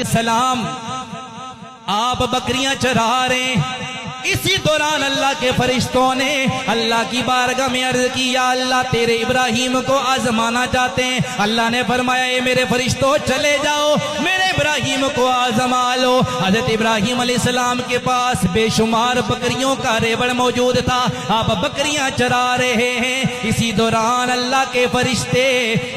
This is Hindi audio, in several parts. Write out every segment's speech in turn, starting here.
सलाम आप बकरियां चरा रहे, इसी दौरान अल्लाह के फरिश्तों ने अल्लाह की बारगाह में अर्ज किया, अल्लाह तेरे इब्राहिम को आजमाना चाहते हैं। अल्लाह ने फरमाया, ये मेरे फरिश्तों चले जाओ, मेरे इब्राहिम को आजमा लो। हजरत इब्राहिम अलैहिस्सलाम के पास बेशुमार बकरियों का रेवड़ मौजूद था, आप बकरियां चरा रहे हैं। इसी दौरान अल्लाह के फरिश्ते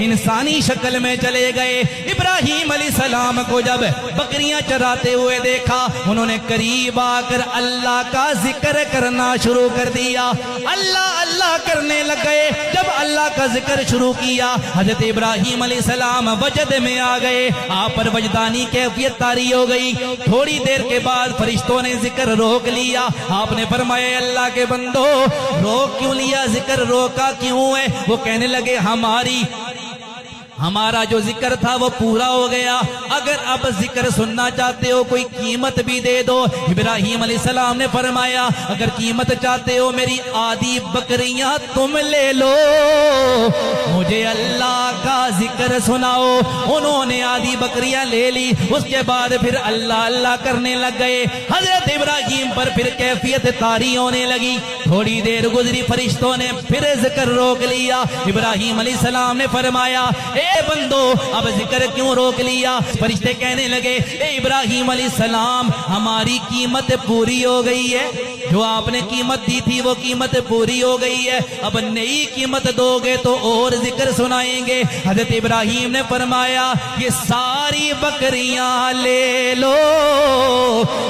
इंसानी शक्ल में चले गए। इब्राहिम अलैहिस्सलाम को जब बकरियां चराते हुए देखा, उन्होंने करीब आकर अल्लाह का जिक्र करना शुरू कर दिया, अल्लाह अल्लाह करने लग गए। जब अल्लाह का जिक्र शुरू किया, हजरत इब्राहिम अलैहिस्सलाम वजद में आ गए, आप पर वजदानी कैफियत तारी हो गई। थोड़ी देर के बाद फरिश्तों ने जिक्र रोक लिया। आपने फरमाया, अल्लाह के बंदो रोक क्यों लिया, जिक्र रोका क्यों है? वो कहने लगे, हमारा जो जिक्र था वो पूरा हो गया, अगर आप जिक्र सुनना चाहते हो कोई कीमत भी दे दो। इब्राहिम अलैहिस्सलाम ने फरमाया, अगर कीमत चाहते हो मेरी आधी बकरियां तुम ले लो, मुझे अल्लाह का जिक्र सुनाओ। उन्होंने आधी बकरियां ले ली। उसके बाद फिर अल्लाह अल्लाह करने लग गए। हजरत इब्राहिम पर फिर कैफियत तारी होने लगी। थोड़ी देर गुजरी, फरिश्तों ने फिर जिक्र रोक लिया। इब्राहिम अलैहिस्सलाम ने फरमाया, ए बंदो अब जिक्र क्यों रोक लिया? फरिश्ते कहने लगे, ए इब्राहिम अलैहिस्सलाम हमारी कीमत पूरी हो गई है, जो आपने कीमत दी थी वो कीमत पूरी हो गई है, अब नई कीमत दोगे तो और जिक्र सुनाएंगे। हजरत इब्राहिम ने फरमाया, ये सारी बकरियां ले लो,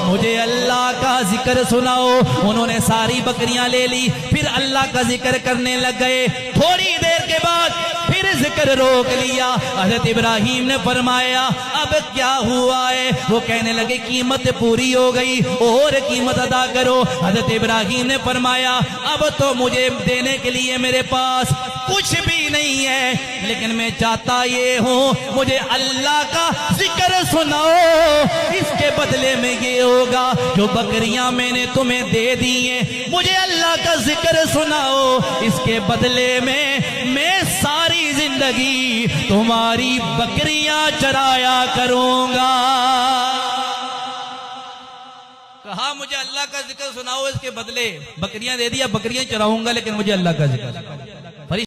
मुझे अल्लाह का जिक्र सुनाओ। उन्होंने सारी बकरियां ले ली, फिर अल्लाह का जिक्र करने लग गए। थोड़ी देर के बाद फिर जिक्र रोक लिया। हजरत इब्राहिम ने फरमाया, अब क्या हुआ है? वो कहने लगे, कीमत पूरी हो गई, और कीमत अदा करो। हजरत इब्राहिम ने फरमाया, अब तो मुझे देने के लिए मेरे पास कुछ भी नहीं है, लेकिन मैं चाहता ये हूँ मुझे अल्लाह का जिक्र सुनाओ, इसके बदले में ये होगा जो बकरियां मैंने तुम्हें दे दी हैं, मुझे अल्लाह का जिक्र सुनाओ, इसके बदले में मैं सारी जिंदगी तुम्हारी बकरियां चराया करूंगा। कहा, मुझे अल्लाह का जिक्र सुनाओ, इसके बदले बकरियां दे दिया, बकरियां चराऊंगा, लेकिन मुझे अल्लाह का जिक्र।